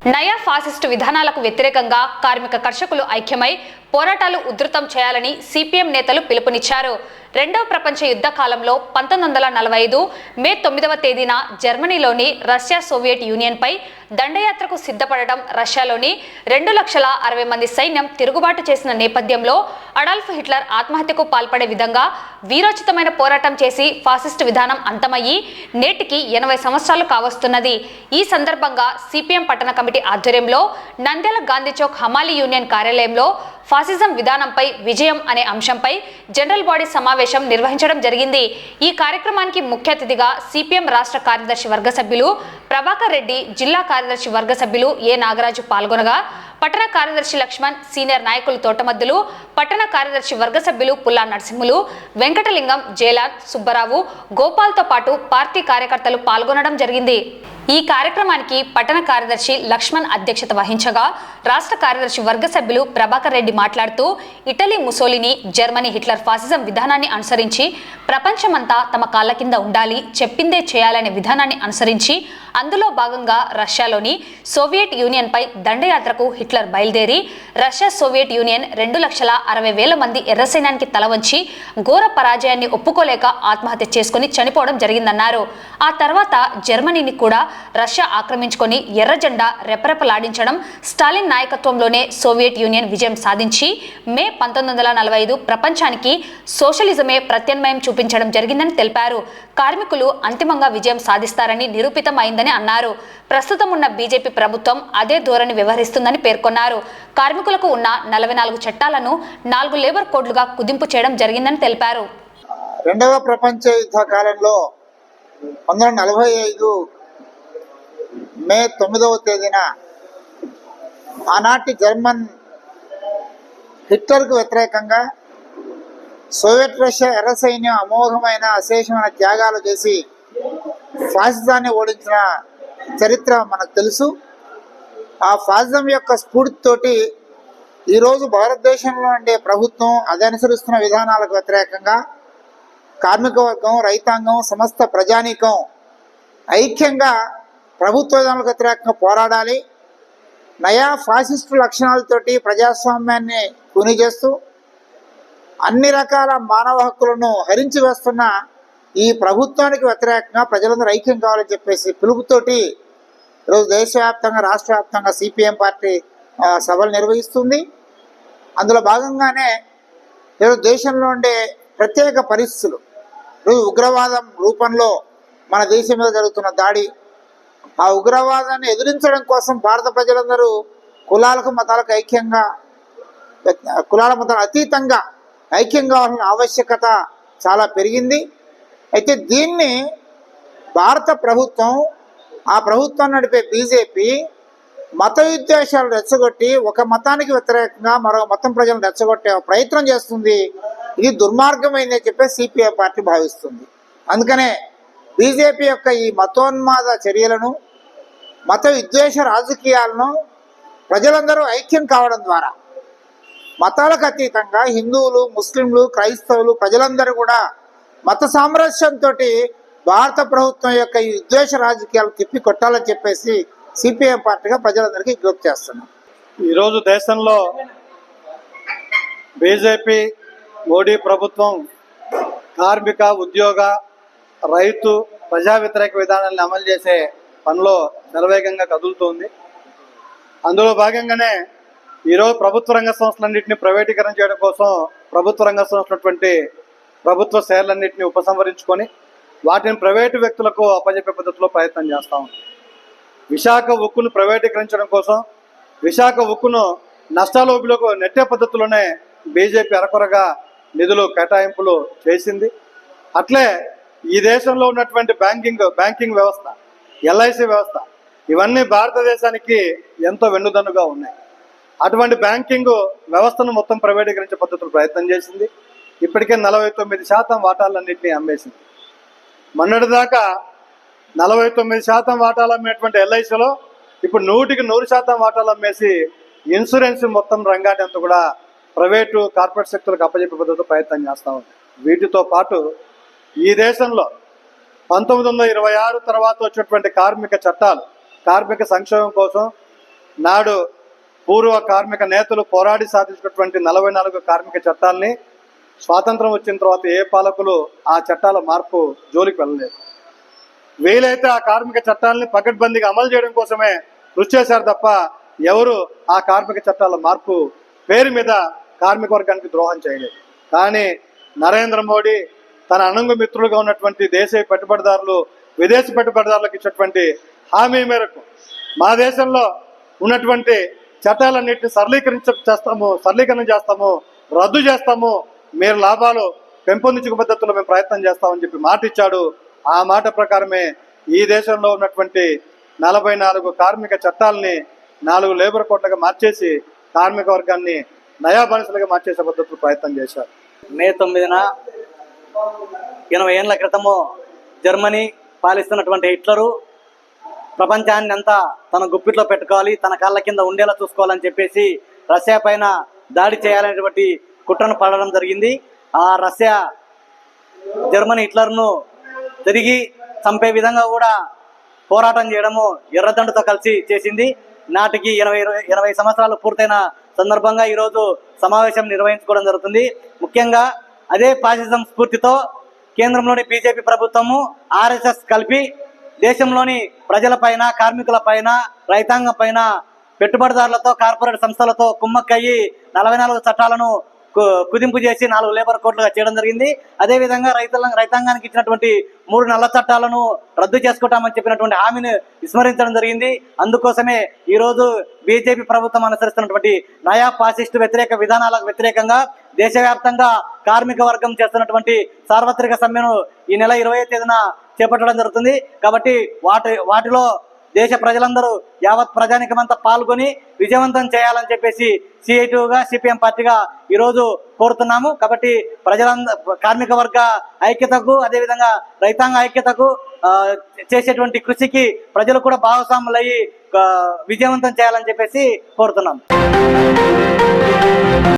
నయా ఫాసిస్టు విధానాలకు వ్యతిరేకంగా కార్మిక కర్షకులు ఐక్యమై పోరాటాలు ఉధృతం చేయాలని సిపిఎం నేతలు పిలుపునిచ్చారు. రెండవ ప్రపంచ యుద్ధ కాలంలో 1945 మే 9వ తేదీన జర్మనీలోని రష్యా సోవియట్ యూనియన్పై దండయాత్రకు సిద్ధపడడం, రష్యాలోని 2,60,000 మంది సైన్యం తిరుగుబాటు చేసిన నేపథ్యంలో అడాల్ఫ్ హిట్లర్ ఆత్మహత్యకు పాల్పడే విధంగా వీరోచితమైన పోరాటం చేసి ఫాసిస్టు విధానం అంతమయ్యి నేటికి 80 సంవత్సరాలు కావస్తున్నది. ఈ సందర్భంగా సిపిఎం పట్టణ కమిటీ ఆధ్వర్యంలో నంద్యాల గాంధీ చౌక్ హమాలి యూనియన్ కార్యాలయంలో ఫాసిజం విధానంపై విజయం అనే అంశంపై జనరల్ బాడీ సమావేశం నిర్వహించడం జరిగింది. ఈ కార్యక్రమానికి ముఖ్య అతిథిగా సిపిఎం రాష్ట్ర కార్యదర్శి వర్గ సభ్యులు ప్రభాకర్ రెడ్డి, జిల్లా కార్యదర్శి వర్గ సభ్యులు ఏ నాగరాజు పాల్గొనగా, పట్టణ కార్యదర్శి లక్ష్మణ్, సీనియర్ నాయకులు తోటమద్దులు, పట్టణ కార్యదర్శి వర్గ సభ్యులు పుల్లా నరసింహులు, వెంకటలింగం, జేలాన్, సుబ్బరావు, గోపాల్తో పాటు పార్టీ కార్యకర్తలు పాల్గొనడం జరిగింది. ఈ కార్యక్రమానికి పట్టణ కార్యదర్శి లక్ష్మణ్ అధ్యక్షత వహించగా, రాష్ట్ర కార్యదర్శి వర్గ సభ్యులు ప్రభాకర్ రెడ్డి మాట్లాడుతూ, Italy Mussolini, Germany Hitler fascism విధానాన్ని అనుసరించి ప్రపంచమంతా తమ కాళ్ళ కింద ఉండాలి, చెప్పిందే చేయాలనే విధానాన్ని అనుసరించి అందులో భాగంగా రష్యాలోని సోవియట్ యూనియన్పై దండయాత్రకు హిట్లర్ బయలుదేరి రష్యా సోవియట్ యూనియన్ 2,60,000 మంది ఎర్ర సైన్యానికి తలవంచి ఘోర పరాజయాన్ని ఒప్పుకోలేక ఆత్మహత్య చేసుకుని చనిపోవడం జరిగిందన్నారు. ఆ తర్వాత జర్మనీని కూడా రష్యా ఆక్రమించుకొని ఎర్ర జెండా రెపరెపలాడించడం, స్టాలిన్ నాయకత్వంలోనే సోవియట్ యూనియన్ విజయం సాధించి మే 1945 ప్రపంచానికి సోషలిజమే ప్రత్యామ్నాయం చూపించడం జరిగిందని తెలిపారు. కార్మికులు అంతిమంగా విజయం సాధిస్తారని నిరూపితమైందని అన్నారు. ప్రస్తుతం ఉన్న బీజేపీ ప్రభుత్వం అదే ధోరణి వ్యవహరిస్తుందని పేర్కొన్నారు. కార్మికులకు ఉన్న 44 చట్టాలను 4 లేబర్ కోడ్లుగా కుదింపు చేయడం జరిగిందని తెలిపారు. రెండవ ప్రపంచ యుద్ధ కాలంలో 1945 మే 9వ తేదీన ఆనాటి జర్మన్ హిట్లర్కు వ్యతిరేకంగా సోవియట్ రష్యా ఎర్ర సైన్యం అమోఘమైన అశేషమైన త్యాగాలు చేసి ఫాసిజాన్ని ఓడించిన చరిత్ర మనకు తెలుసు. ఆ ఫాసిజం యొక్క స్ఫూర్తితోటి ఈరోజు భారతదేశంలో ఉండే ప్రభుత్వం అది అనుసరిస్తున్న విధానాలకు వ్యతిరేకంగా కార్మిక వర్గం, రైతాంగం, సమస్త ప్రజానీకం ఐక్యంగా ప్రభుత్వ విధానాలకు వ్యతిరేకంగా పోరాడాలి. నయా ఫాసిస్టు లక్షణాలతోటి ప్రజాస్వామ్యాన్ని కూని చేస్తూ అన్ని రకాల మానవ హక్కులను హరించి వేస్తున్న ఈ ప్రభుత్వానికి వ్యతిరేకంగా ప్రజలందరూ ఐక్యం కావాలని చెప్పేసి పిలుపుతోటి ఈరోజు దేశవ్యాప్తంగా, రాష్ట్ర వ్యాప్తంగా సిపిఎం పార్టీ సభలు నిర్వహిస్తుంది. అందులో భాగంగానే ఈరోజు దేశంలో ఉండే ప్రత్యేక పరిస్థితులు, ఈరోజు ఉగ్రవాదం రూపంలో మన దేశం మీద జరుగుతున్న దాడి, ఆ ఉగ్రవాదాన్ని ఎదిరించడం కోసం భారత ప్రజలందరూ కులాలకు మతాలకు ఐక్యంగా, కులాల మతాలకు అతీతంగా ఐక్యం కావాల్సిన ఆవశ్యకత చాలా పెరిగింది. అయితే దీన్ని భారత ప్రభుత్వం, ఆ ప్రభుత్వం నడిపే బీజేపీ మత విద్వేషాలు రెచ్చగొట్టి ఒక మతానికి వ్యతిరేకంగా మరో మతం ప్రజలను రెచ్చగొట్టే ప్రయత్నం చేస్తుంది. ఇది దుర్మార్గమైందని చెప్పి సిపిఐ పార్టీ భావిస్తుంది. అందుకనే బీజేపీ యొక్క ఈ మతోన్మాద చర్యలను, మత విద్వేష రాజకీయాలను ప్రజలందరూ ఐక్యం కావడం ద్వారా మతాలకు అతీతంగా హిందువులు, ముస్లింలు, క్రైస్తవులు ప్రజలందరూ కూడా మత సామరస్యంతో భారత ప్రభుత్వం యొక్క ఈ విద్వేష రాజకీయాలు తిప్పి కొట్టాలని చెప్పేసి సిపిఎం పార్టీగా ప్రజలందరికీ విజ్ఞప్తి చేస్తున్నాం. ఈరోజు దేశంలో బీజేపీ మోడీ ప్రభుత్వం కార్మిక, ఉద్యోగ, రైతు, ప్రజా వ్యతిరేక విధానాలను అమలు చేసే పనిలో శరవేగంగా కదులుతోంది. అందులో భాగంగానే ఈరోజు ప్రభుత్వ రంగ సంస్థలన్నింటినీ ప్రైవేటీకరణ చేయడం కోసం ప్రభుత్వ రంగ సంస్థలటువంటి ప్రభుత్వ షేర్లన్నింటినీ ఉపసంహరించుకొని వాటిని ప్రైవేటు వ్యక్తులకు అప్పజెప్పే పద్ధతిలో ప్రయత్నం చేస్తూ ఉంది. విశాఖ ఉక్కును ప్రైవేటీకరించడం కోసం, విశాఖ ఉక్కును నష్టాలోపులకు నెట్టే పద్ధతిలోనే బీజేపీ అరకొరగా నిధులు కేటాయింపులు చేసింది. అట్లే ఈ దేశంలో ఉన్నటువంటి బ్యాంకింగ్ వ్యవస్థ, ఎల్ఐసి వ్యవస్థ, ఇవన్నీ భారతదేశానికి ఎంతో వెన్నుదన్నుగా ఉన్నాయి. అటువంటి బ్యాంకింగ్ వ్యవస్థను మొత్తం ప్రైవేటీకరించే పద్ధతులు ప్రయత్నం చేసింది. ఇప్పటికే 49% వాటాలన్నింటినీ అమ్మేసింది. మొన్నటిదాకా 49% వాటాలు అమ్మేటువంటి ఎల్ఐసిలో ఇప్పుడు 100% వాటాలు అమ్మేసి ఇన్సూరెన్స్ మొత్తం రంగాన్ని అంతా కూడా ప్రైవేటు, కార్పొరేట్ సెక్టర్కి అప్పచెప్పే పద్ధతిలో ప్రయత్నం చేస్తూ ఉంది. వీటితో పాటు ఈ దేశంలో 1926 తర్వాత వచ్చినటువంటి కార్మిక చట్టాలు, కార్మిక సంక్షేమం కోసం నాడు పూర్వ కార్మిక నేతలు పోరాడి సాధించినటువంటి 44 కార్మిక చట్టాలని స్వాతంత్రం వచ్చిన తర్వాత ఏ పాలకులు ఆ చట్టాల మార్పు జోలికి వెళ్ళలేదు. వీలైతే ఆ కార్మిక చట్టాలని పకడ్బందీగా అమలు చేయడం కోసమే కృషి చేశారు తప్ప ఎవరు ఆ కార్మిక చట్టాల మార్పు పేరు మీద కార్మిక వర్గానికి ద్రోహం చేయలేదు. కానీ నరేంద్ర మోడీ తన అణంగు మిత్రులుగా ఉన్నటువంటి దేశీయ పెట్టుబడిదారులు, విదేశీ పెట్టుబడిదారులకు ఇచ్చినటువంటి హామీ మేరకు మా దేశంలో ఉన్నటువంటి చట్టాలన్నింటినీ సరళీకరణ చేస్తాము, రద్దు చేస్తాము, మీరు లాభాలు పెంపొందించే పద్ధతుల్లో మేము ప్రయత్నం చేస్తామని చెప్పి మాట ఇచ్చాడు. ఆ మాట ప్రకారమే ఈ దేశంలో ఉన్నటువంటి 44 కార్మిక చట్టాలని 4 లేబర్ కోడ్లుగా మార్చేసి కార్మిక వర్గాన్ని నయా బానిసలుగా మార్చేసే పద్ధతులు ప్రయత్నం చేశారు. మే 9న 80 ఏళ్ల క్రితము జర్మనీ పాలిస్తున్నటువంటి హిట్లరు ప్రపంచాన్ని అంతా తన గుప్పిట్లో పెట్టుకోవాలి, తన కాళ్ళ కింద ఉండేలా చూసుకోవాలని చెప్పేసి రష్యా పైన దాడి చేయాలనేటువంటి కుట్రను పడడం జరిగింది. ఆ రష్యా జర్మనీ హిట్లర్ను తిరిగి చంపే విధంగా కూడా పోరాటం చేయడము ఎర్రదండుతో కలిసి చేసింది. నాటికి 80 సంవత్సరాలు పూర్తయిన సందర్భంగా ఈరోజు సమావేశం నిర్వహించుకోవడం జరుగుతుంది. ముఖ్యంగా అదే ఫాసిజం స్ఫూర్తితో కేంద్రంలోని బీజేపీ ప్రభుత్వము, ఆర్ఎస్ఎస్ కలిపి దేశంలోని ప్రజలపైన, కార్మికులపైన, రైతాంగం పైన, పెట్టుబడిదారులతో, కార్పొరేట్ సంస్థలతో కుమ్మక్కయ్యి 44 చట్టాలను కుదింపు చేసి 4 లేబర్ కోడ్లుగా చేయడం జరిగింది. అదేవిధంగా రైతాంగానికి ఇచ్చినటువంటి 3 నల్ల చట్టాలను రద్దు చేసుకుంటామని చెప్పినటువంటి హామీని విస్మరించడం జరిగింది. అందుకోసమే ఈరోజు బీజేపీ ప్రభుత్వం అనుసరిస్తున్నటువంటి నయా ఫాసిస్టు వ్యతిరేక విధానాలకు వ్యతిరేకంగా దేశవ్యాప్తంగా కార్మిక వర్గం చేస్తున్నటువంటి సార్వత్రిక సమ్మెను ఈ నెల 20వ తేదీన చేపట్టడం జరుగుతుంది. కాబట్టి వాటిలో దేశ ప్రజలందరూ, యావత్ ప్రజానికమంతా పాల్గొని విజయవంతం చేయాలని చెప్పేసి సిఐటిగా, సిపిఎం పార్టీగా ఈరోజు కోరుతున్నాము. కాబట్టి కార్మిక వర్గ ఐక్యతకు, అదేవిధంగా రైతాంగ ఐక్యతకు చేసేటువంటి కృషికి ప్రజలు కూడా భాగస్వాములయ్యి విజయవంతం చేయాలని చెప్పేసి కోరుతున్నాం.